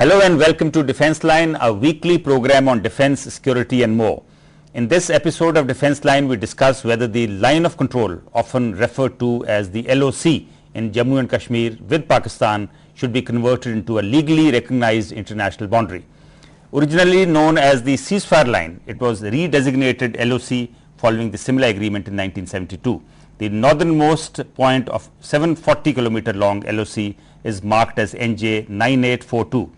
Hello and welcome to Defence Line, a weekly program on defence, security and more. In this episode of Defence Line, we discuss whether the line of control, often referred to as the LOC in Jammu and Kashmir with Pakistan, should be converted into a legally recognized international boundary. Originally known as the ceasefire line, it was redesignated LOC following the Simla agreement in 1972. The northernmost point of 740 kilometer long LOC is marked as NJ 9842.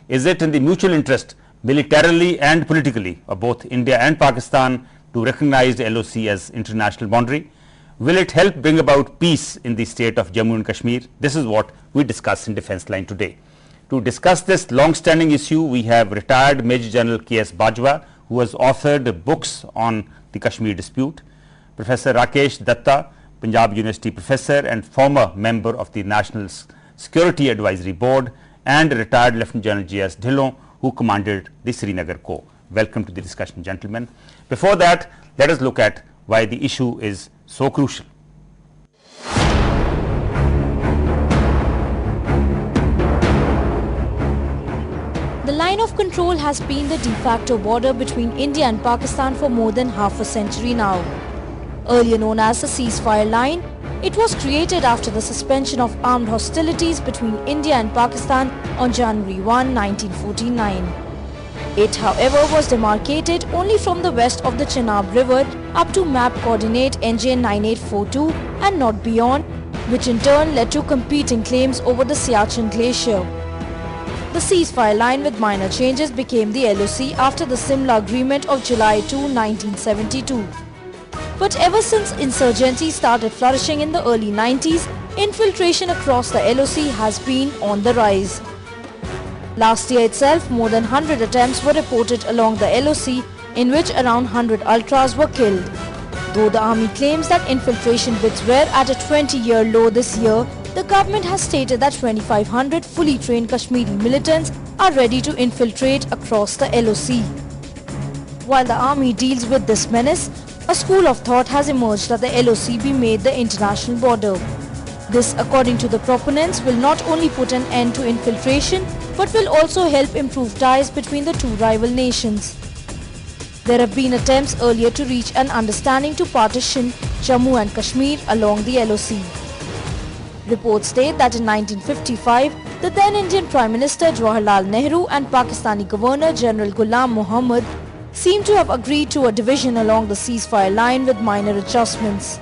Is it in the mutual interest, militarily and politically, of both India and Pakistan to recognize the LOC as international boundary? Will it help bring about peace in the state of Jammu and Kashmir? This is what we discuss in Defence Line today. To discuss this long-standing issue, we have retired Major General K.S. Bajwa, who has authored books on the Kashmir dispute, Professor Rakesh Datta, Punjab University professor and former member of the National Security Advisory Board, and retired Lieutenant General J.S. Dhillon, who commanded the Srinagar Corps. Welcome to the discussion, gentlemen. Before that, let us look at why the issue is so crucial. The line of control has been the de facto border between India and Pakistan for more than half a century now. Earlier known as the ceasefire line, it was created after the suspension of armed hostilities between India and Pakistan on January 1, 1949. It, however, was demarcated only from the west of the Chenab River up to map coordinate NJ 9842 and not beyond, which in turn led to competing claims over the Siachen Glacier. The ceasefire line with minor changes became the LOC after the Simla Agreement of July 2, 1972. But ever since insurgency started flourishing in the early 90s, infiltration across the LOC has been on the rise. Last year itself, more than 100 attempts were reported along the LOC, in which around 100 ultras were killed. Though the army claims that infiltration bits were at a 20-year low this year, the government has stated that 2,500 fully trained Kashmiri militants are ready to infiltrate across the LOC. While the army deals with this menace, a school of thought has emerged that the LOC be made the international border. This, according to the proponents, will not only put an end to infiltration but will also help improve ties between the two rival nations. There have been attempts earlier to reach an understanding to partition Jammu and Kashmir along the LOC. Reports state that in 1955, the then Indian Prime Minister Jawaharlal Nehru and Pakistani Governor General Ghulam Muhammad seem to have agreed to a division along the ceasefire line with minor adjustments.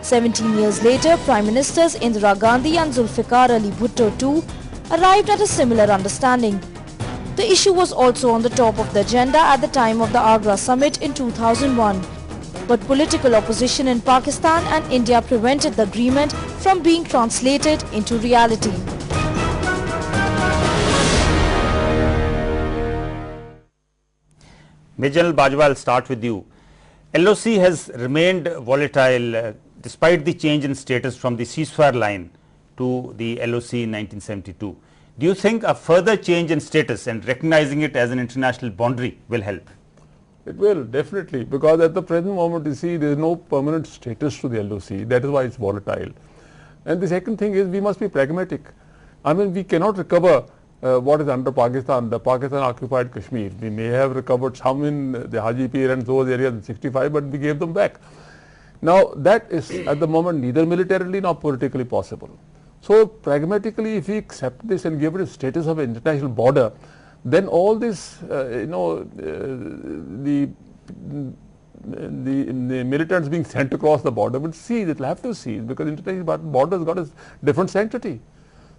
17 years later, Prime Ministers Indira Gandhi and Zulfikar Ali Bhutto too arrived at a similar understanding. The issue was also on the top of the agenda at the time of the Agra summit in 2001. But political opposition in Pakistan and India prevented the agreement from being translated into reality. Major General Bajwa, I'll start with you. LOC has remained volatile despite the change in status from the ceasefire line to the LOC in 1972. Do you think a further change in status and recognizing it as an international boundary will help? It will, definitely, because at the present moment, you see, there is no permanent status to the LOC. That is why it's volatile. And the second thing is, we must be pragmatic. I mean, we cannot recover what is under Pakistan, the Pakistan occupied Kashmir. We may have recovered some in the Hajipir and those areas in 65, but we gave them back. Now, that is at the moment neither militarily nor politically possible. So, pragmatically, if we accept this and give it a status of an international border, then all this, the militants being sent across the border will see, it will have to see, because international border has got a different sanctity.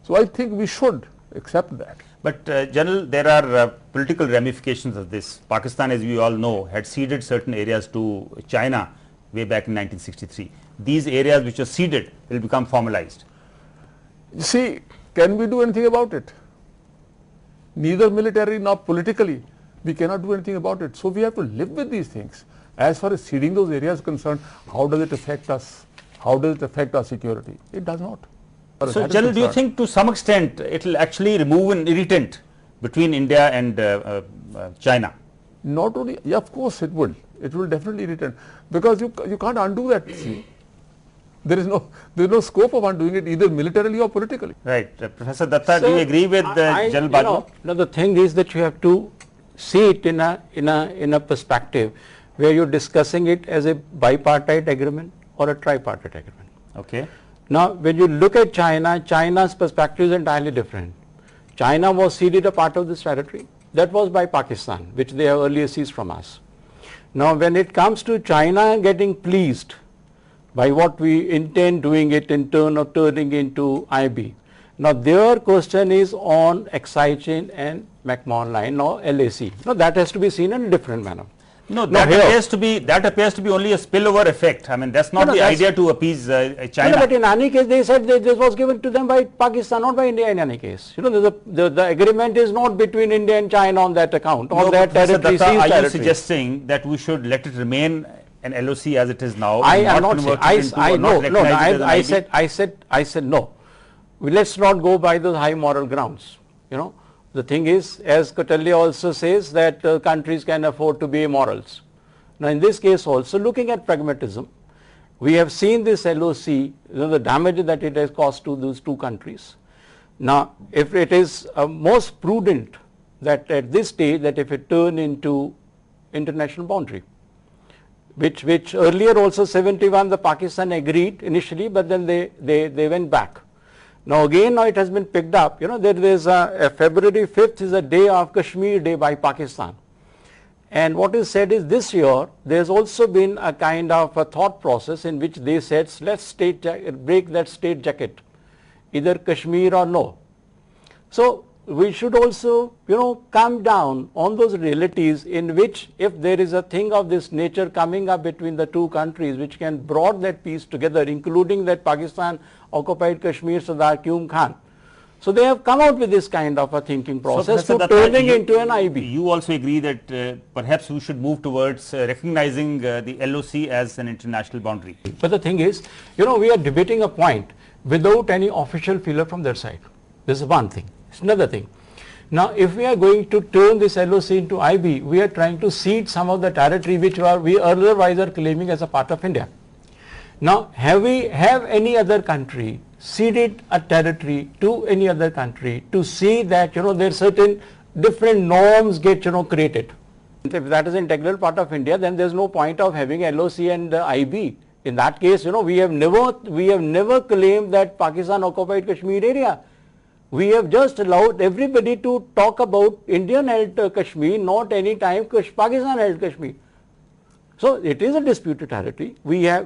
So, I think we should accept that. But General, there are political ramifications of this. Pakistan, as we all know, had ceded certain areas to China way back in 1963. These areas which are ceded will become formalized. You see, can we do anything about it? Neither militarily nor politically, we cannot do anything about it. So, we have to live with these things. As far as ceding those areas is concerned, how does it affect us? How does it affect our security? It does not. So, General, do you think to some extent it will actually remove an irritant between India and China? Not only, yeah, of course it will. It will definitely irritant, because you can't undo that. See, There is no scope of undoing it either militarily or politically. Right. Professor Datta, do you agree with General Bajwa? No, the thing is that you have to see it in a perspective where you're discussing it as a bipartite agreement or a tripartite agreement. Okay. Now, when you look at China, China's perspective is entirely different. China was ceded a part of this territory. That was by Pakistan, which they have earlier seized from us. Now, when it comes to China getting pleased by what we intend doing it in turn of turning into IB. Now, their question is on Excision and McMahon line or LAC. Now, that has to be seen in a different manner. No, that appears to be only a spillover effect. I mean, that's not the idea to appease China. No, but in any case, they said that this was given to them by Pakistan, not by India in any case. You know, the agreement is not between India and China on that account. On that territory, are you suggesting that we should let it remain an LOC as it is now? I am not saying. I said no. Let's not go by those high moral grounds. You know. The thing is, as Kotelya also says, that countries can afford to be immorals. Now, in this case also, looking at pragmatism, we have seen this LOC, the damage that it has caused to those two countries. Now, if it is most prudent that at this stage that if it turn into international boundary, which earlier also 71 the Pakistan agreed initially, but then they went back. Now again, now it has been picked up. You know, there is a February 5th is a day of Kashmir Day by Pakistan. And what is said is this year, there has also been a kind of a thought process in which they said, let's break that state jacket, either Kashmir or no. So we should also, you know, calm down on those realities in which if there is a thing of this nature coming up between the two countries which can brought that peace together, including that Pakistan occupied Kashmir Sardar Qum Khan. So they have come out with this kind of a thinking process to turning into an IB. You also agree that perhaps we should move towards recognizing the LOC as an international boundary. But the thing is, you know, we are debating a point without any official feeler from their side. This is one thing. It's another thing. Now, if we are going to turn this LOC into IB, we are trying to cede some of the territory which we otherwise are claiming as a part of India. Now, have any other country ceded a territory to any other country to see that, you know, there are certain different norms get, you know, created? If that is an integral part of India, then there is no point of having LOC and IB. In that case, you know, we have never claimed that Pakistan occupied Kashmir area. We have just allowed everybody to talk about Indian held Kashmir, not any time Pakistan held Kashmir. So it is a disputed territory. We are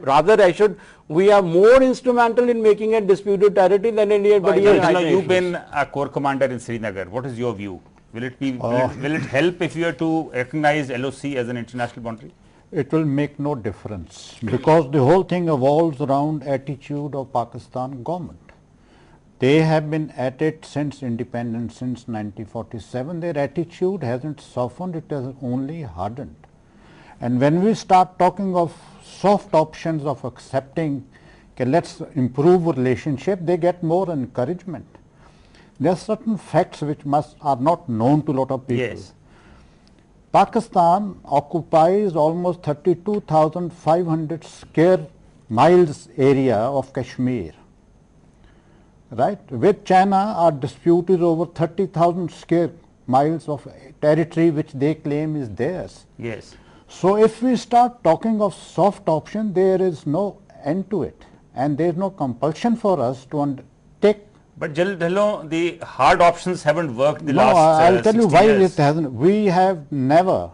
more instrumental in making a disputed territory than anybody else. You've been a corps commander in Srinagar. What is your view? Will it help if you are to recognize LOC as an international boundary? It will make no difference because the whole thing evolves around attitude of Pakistan government. They have been at it since independence, since 1947. Their attitude hasn't softened, it has only hardened. And when we start talking of soft options of accepting, okay, let's improve relationship, they get more encouragement. There are certain facts which are not known to a lot of people. Yes. Pakistan occupies almost 32,500 square miles area of Kashmir. Right? With China, our dispute is over 30,000 square miles of territory which they claim is theirs. Yes. So if we start talking of soft option, there is no end to it, and there is no compulsion for us to take. But the hard options haven't worked the No, last I'll tell you why years. it hasn't. We have never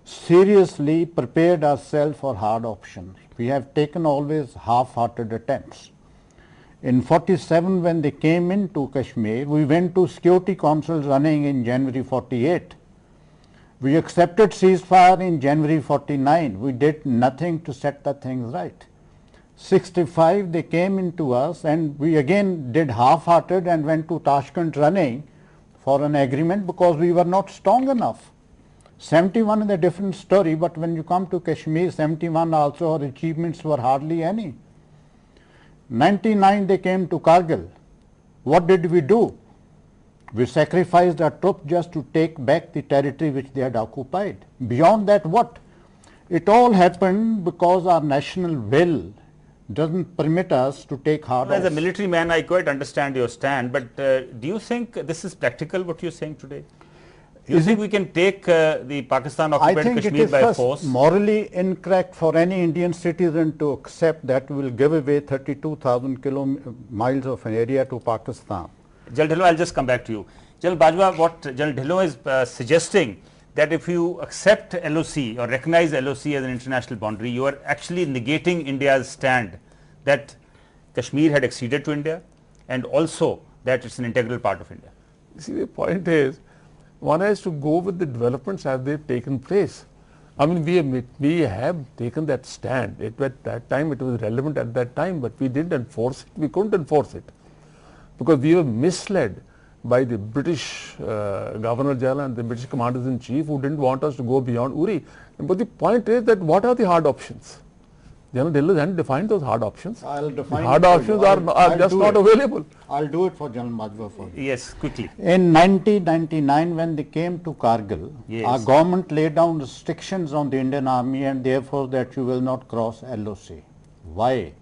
seriously prepared ourselves for hard options. We have taken always half-hearted attempts. In 47, when they came into Kashmir, we went to Security Council running in January 48. We accepted ceasefire in January 49. We did nothing to set the things right. 65, they came into us and we again did half-hearted and went to Tashkent running for an agreement because we were not strong enough. 71 is a different story, but when you come to Kashmir, 71 also our achievements were hardly any. 99 they came to Kargil. What did we do? We sacrificed our troops just to take back the territory which they had occupied. Beyond that, what? It all happened because our national will doesn't permit us to take hard As a offs. military man, I quite understand your stand, but do you think this is practical, what you're saying today? Do you think we can take the Pakistan I occupied think it Kashmir is by first force? morally incorrect for any Indian citizen to accept that we will give away 32,000 miles of an area to Pakistan. General Dhillon, I'll just come back to you. General Bajwa, what General Dhillon is suggesting, that if you accept LOC or recognize LOC as an international boundary, you are actually negating India's stand that Kashmir had acceded to India and also that it's an integral part of India. See, the point is, one has to go with the developments as they've taken place. I mean, we have taken that stand. At that time, it was relevant at that time, but we didn't enforce it. We couldn't enforce it because we were misled by the British Governor General and the British Commanders in Chief, who didn't want us to go beyond Uri. But the point is that what are the hard options? General Dhillon hasn't defined those hard options. I'll define the hard it for options you. are just not available. I'll do it for General Bajwa for you. Yes, quickly. In 1999, when they came to Kargil, Yes. our government laid down restrictions on the Indian Army and therefore that you will not cross LOC. Why?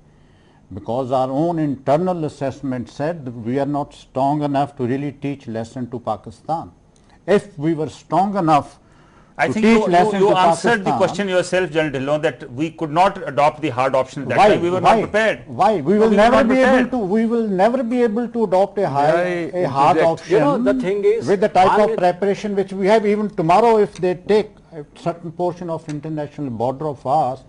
Because our own internal assessment said that we are not strong enough to really teach lesson to Pakistan. If we were strong enough I to think teach you lesson to answered the Pakistan, question yourself, General Dhillon, that we could not adopt the hard option at that why? time. We were Why? not prepared. Why? We No, will were never not be able prepared. to. We will never be able to adopt a I hard interject? option. You know, the thing is, with the type one of is- preparation which we have. Even tomorrow, if they take a certain portion of international border of ours,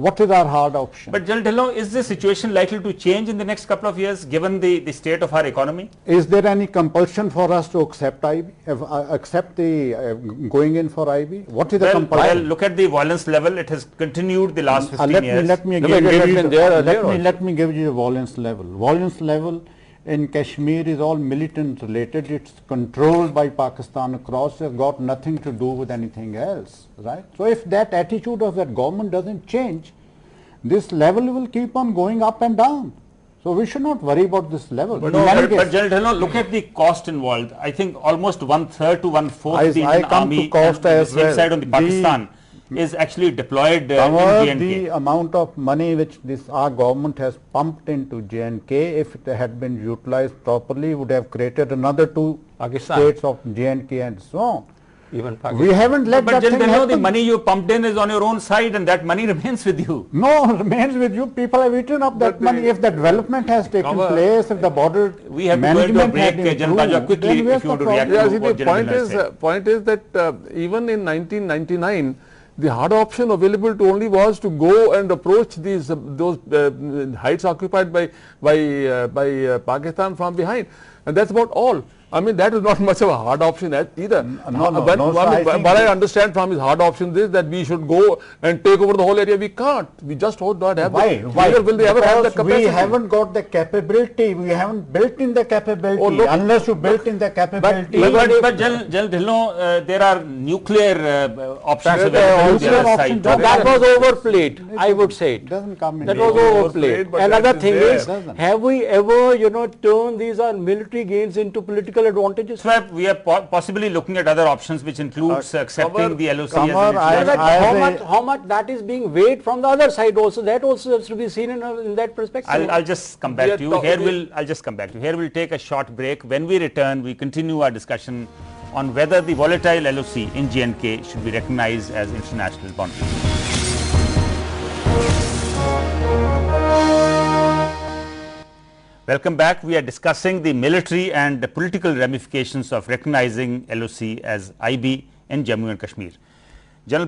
what is our hard option? But General Dhillon, is the situation likely to change in the next couple of years given the state of our economy? Is there any compulsion for us to accept IB? Accept the going in for IB? What is the Well, compulsion? look at the violence level. It has continued the last 15 years. Let me No, give but you engagement there the- earlier let me give you the violence level. Violence level in Kashmir is all militant related. It's controlled by Pakistan across. It's got nothing to do with anything else, right? So if that attitude of that government doesn't change, this level will keep on going up and down. So we should not worry about this level. But, In any but case- General Dhillon, look at the cost involved. I think almost 1/3 to 1/4 of the I Indian come to army cost and as the same well. side on the Pakistan is actually deployed in However, J&K. the amount of money which our government has pumped into J&K, if it had been utilized properly, would have created another two Pakistan. states of J&K and so on. Even We Pakistan. haven't let But that General thing Dhillon, the happen. money you pumped in is on your own side and that money remains with you. No, remains with you. People have eaten up that But money. If the development has taken Cover- place, if the border We have to go into a management break, had General Bajwa, improved, quickly, then if where's you want the to react problem? Yeah, see, what the General Dhillon said. point is that even in 1999, the hard option available to only was to go and approach those heights occupied by Pakistan from behind, and that's about all. I mean, that is not much of a hard option either. no, When- no, sir, I I mean, think what I understand from his hard option is that we should go and take over the whole area. We can't. We just don't have Why? the, Why? neither will they ever have the Because capacity. we haven't got the capability. We haven't built in the capability. Oh, look- Unless you built in the capability. But General Dhillon, there are nuclear options That, available on the nuclear other option side. doesn't- That was overplayed, I would say. It doesn't come in. That here. was overplayed. but Another that is thing there. is, Doesn't. have we ever, turned these military gains into political advantages? So we are possibly looking at other options which includes accepting Cover- the LOC Cover, as an I- international- How much that is being weighed from the other side also, that also has to be seen in that perspective. I'll just come back We are to you. talking- I'll just come back to you. Here we'll take a short break. When we return, we continue our discussion on whether the volatile LOC in J&K should be recognized as international boundary. Welcome back. We are discussing the military and the political ramifications of recognizing LOC as IB in Jammu and Kashmir. General